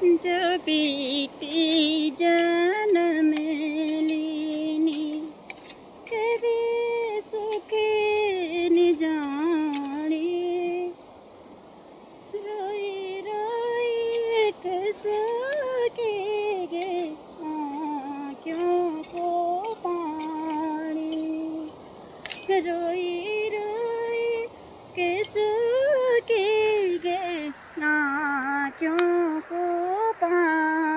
जो बेटी जन्म लेनी कभी सुख न जाने रोई रोई कसके गे आँखों को पानी रोई रोई कसके गे आँखों को पानी।